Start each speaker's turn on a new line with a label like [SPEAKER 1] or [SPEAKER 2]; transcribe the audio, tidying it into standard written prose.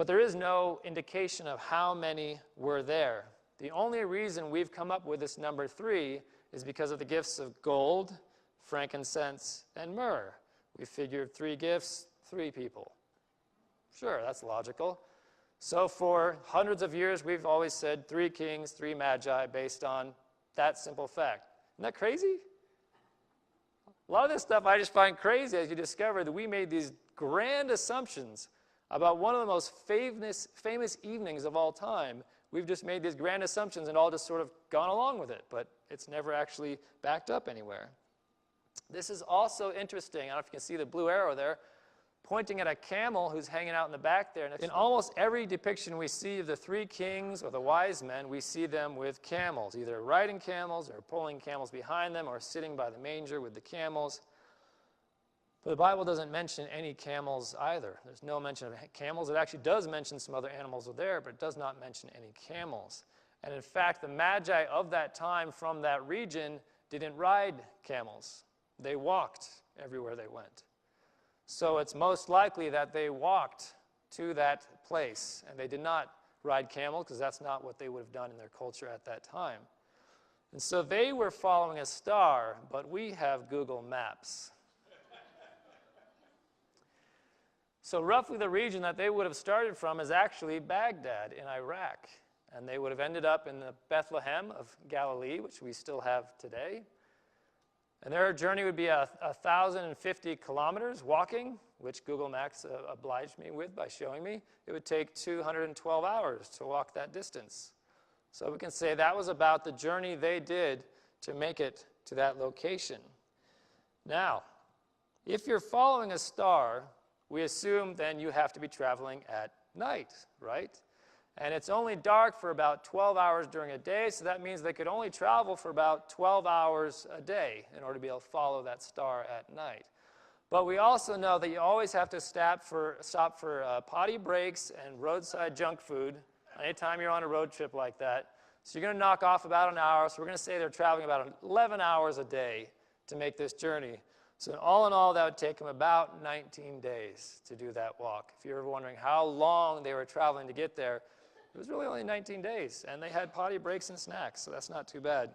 [SPEAKER 1] But there is no indication of how many were there. The only reason we've come up with this number 3 is because of the gifts of gold, frankincense, and myrrh. We figured 3 gifts, 3 people. Sure, that's logical. So for hundreds of years, we've always said 3 kings, 3 magi based on that simple fact. Isn't that crazy? A lot of this stuff I just find crazy as you discover that we made these grand assumptions about one of the most famous evenings of all time. We've just made these grand assumptions and all just sort of gone along with it, but it's never actually backed up anywhere. This is also interesting. I don't know if you can see the blue arrow there, pointing at a camel who's hanging out in the back there. And in almost every depiction we see of the 3 kings or the wise men, we see them with camels, either riding camels or pulling camels behind them or sitting by the manger with the camels. But the Bible doesn't mention any camels either. There's no mention of camels. It actually does mention some other animals are there, but it does not mention any camels. And in fact, the magi of that time from that region didn't ride camels. They walked everywhere they went. So it's most likely that they walked to that place, and they did not ride camels because that's not what they would have done in their culture at that time. And so they were following a star, but we have Google Maps. So roughly the region that they would have started from is actually Baghdad in Iraq. And they would have ended up in the Bethlehem of Galilee, which we still have today. And their journey would be 1,050 kilometers walking, which Google Maps obliged me with by showing me. It would take 212 hours to walk that distance. So we can say that was about the journey they did to make it to that location. Now, if you're following a star, we assume then you have to be traveling at night, right? And it's only dark for about 12 hours during a day, so that means they could only travel for about 12 hours a day in order to be able to follow that star at night. But we also know that you always have to stop for potty breaks and roadside junk food anytime you're on a road trip like that. So you're going to knock off about an hour, so we're going to say they're traveling about 11 hours a day to make this journey. So all in all, that would take them about 19 days to do that walk. If you're ever wondering how long they were traveling to get there, it was really only 19 days, and they had potty breaks and snacks, so that's not too bad.